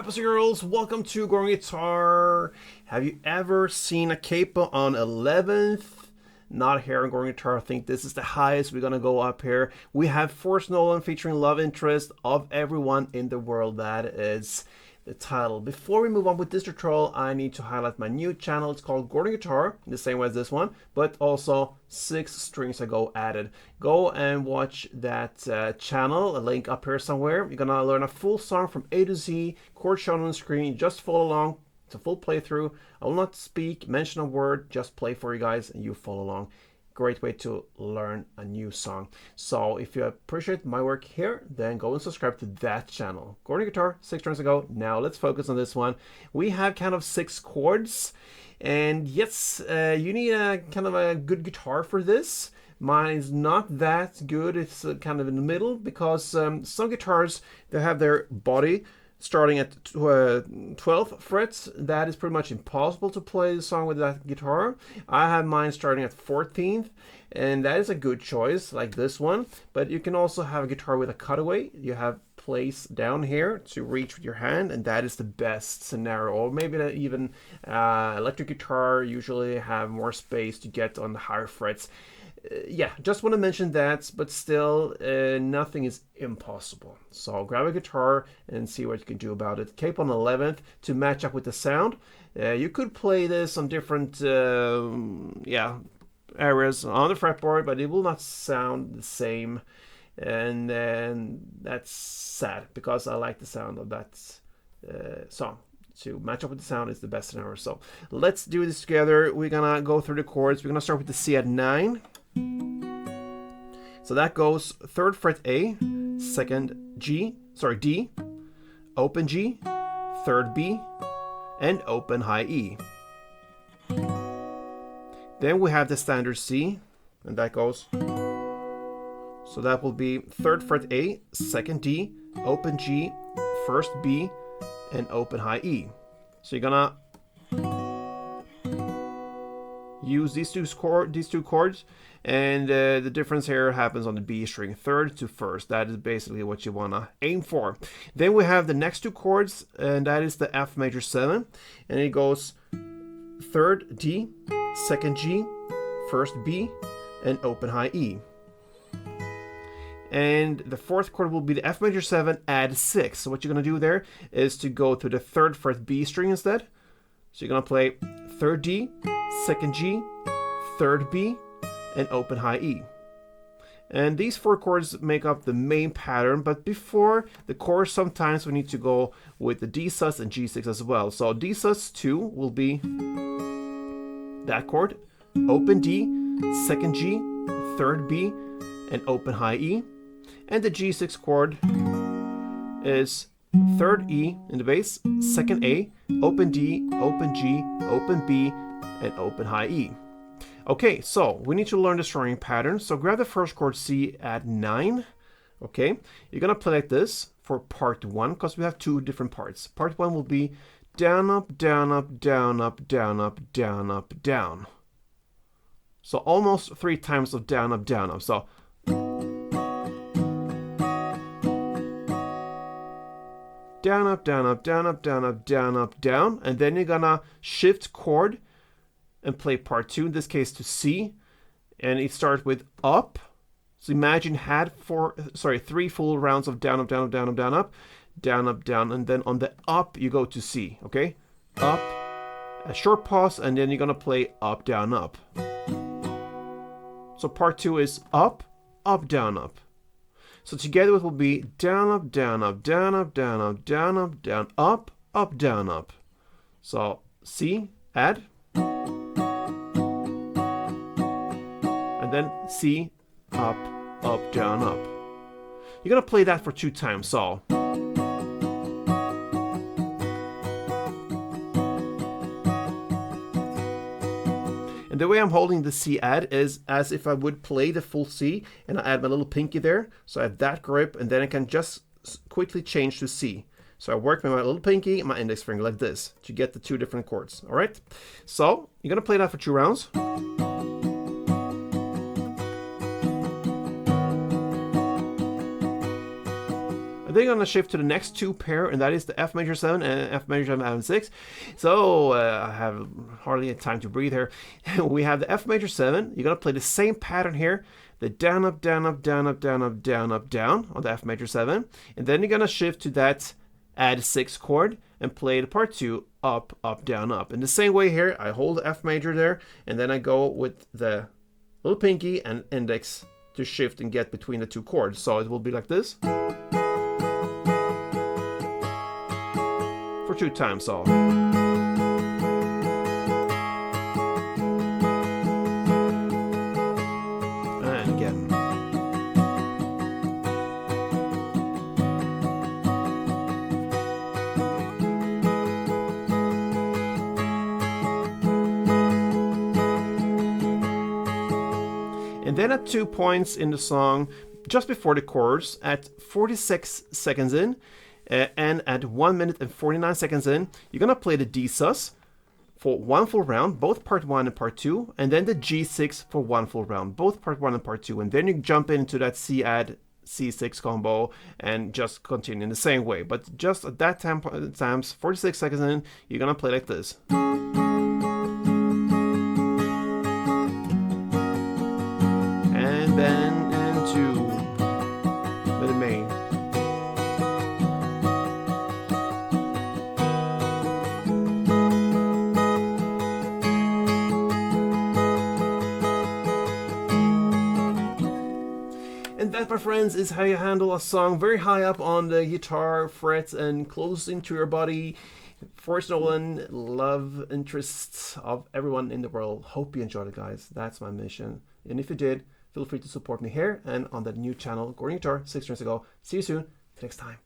boys and girls? Welcome to Growing Guitar. Have you ever seen a capo on 11th? Not here on Growing Guitar. I think this is the highest we're gonna go up here. We have Forrest Nolan featuring Love Interest of Everyone in the World. That is the title. Before we move on with this tutorial, I need to highlight my new channel. It's called Growing Guitar, the same way as this one, but also 6 strings ago added. Go and watch that channel, a link up here somewhere. You're gonna learn a full song from A to Z, chord shown on the screen. Just follow along. It's a full playthrough. I will not speak, mention a word, just play for you guys and you follow along. Great way to learn a new song. So if you appreciate my work here, then go and subscribe to that channel. Growing Guitar, 6 turns ago. Now let's focus on this one. We have kind of 6 chords, and yes, you need a kind of a good guitar for this. Mine is not that good. It's kind of in the middle because some guitars, they have their body starting at 12th frets. That is pretty much impossible to play the song with that guitar. I have mine starting at 14th, and that is a good choice, like this one. But you can also have a guitar with a cutaway. You have place down here to reach with your hand, and that is the best scenario. Or maybe even electric guitar usually have more space to get on the higher frets. Yeah, just want to mention that, but still, nothing is impossible. So grab a guitar and see what you can do about it. Cape on 11th to match up with the sound. You could play this on different areas on the fretboard, but it will not sound the same. And that's sad because I like the sound of that song. To match up with the sound is the best scenario. So let's do this together. We're gonna go through the chords. We're gonna start with the C at 9. So that goes 3rd fret A, 2nd D, open G, 3rd B, and open high E. Then we have the standard C, and that goes. So that will be 3rd fret A, 2nd D, open G, 1st B, and open high E. So you're gonna use these two chords, and the difference here happens on the B string, 3rd to 1st. That is basically what you wanna aim for. Then we have the next 2 chords, and that is the F major 7, and it goes 3rd D, 2nd G, 1st B, and open high E. And the 4th chord will be the F major 7, add 6. So what you're going to do there is to go to the 3rd fret B string instead. So you're going to play 3rd D, 2nd G, 3rd B, and open high E. And these 4 chords make up the main pattern, but before the chorus, sometimes we need to go with the D sus and G6 as well. So D sus 2 will be that chord, open D, 2nd G, 3rd B, and open high E. And the G6 chord is 3rd E in the bass, 2nd A, open D, open G, open B, and open high E. Okay, so we need to learn the strumming pattern. So grab the 1st chord C at 9. Okay, you're gonna play like this for part 1 because we have 2 different parts. Part 1 will be down, up, down, up, down, up, down, up, down, up, down. So almost 3 times of down, up, down, up. So down, up, down, up, down, up, down, up, down, up, down. And then you're gonna shift chord and play part 2, in this case to C. And it starts with up. So imagine had 3 full rounds of down, up, down, up, down, up, down, up, down, up, down. And then on the up, you go to C, okay? Up, a short pause, and then you're gonna play up, down, up. So part 2 is up, up, down, up. So together it will be down, up, down, up, down, up, down, up, down, up, down, up, up, down, up. So C, add. And then C, up, up, down, up. You're going to play that for 2 times, so. And the way I'm holding the C add is as if I would play the full C, and I add my little pinky there. So I have that grip, and then I can just quickly change to C. So I work with my little pinky and my index finger like this to get the 2 different chords. All right. So you're gonna play that for 2 rounds. And then you're gonna shift to the next two pair, and that is the F major 7 and F major 7 and 6. So I have hardly time to breathe here. We have the F major 7. You're gonna play the same pattern here, the down up down up down up down up down up down on the F major 7, and then you're gonna shift to that add 6 chord and play the part 2 up up down up. In the same way here, I hold the F major there, and then I go with the little pinky and index to shift and get between the two chords. So it will be like this for 2 times. So and again. And then at 2 points in the song, just before the chorus, at 46 seconds in, and at 1 minute and 49 seconds in, you're gonna play the D sus for 1 full round, both part 1 and part 2, and then the G6 for 1 full round, both part 1 and part 2, and then you jump into that C add C6 combo and just continue in the same way. But just at that times 46 seconds in, you're gonna play like this. And then into the main. And that, my friends, is how you handle a song very high up on the guitar frets and close into your body. Forrest Nolan, love interests of everyone in the world. Hope you enjoyed it, guys. That's my mission. And if you did, feel free to support me here and on the new channel, Gruvgear, 6 years ago. See you soon. Till next time.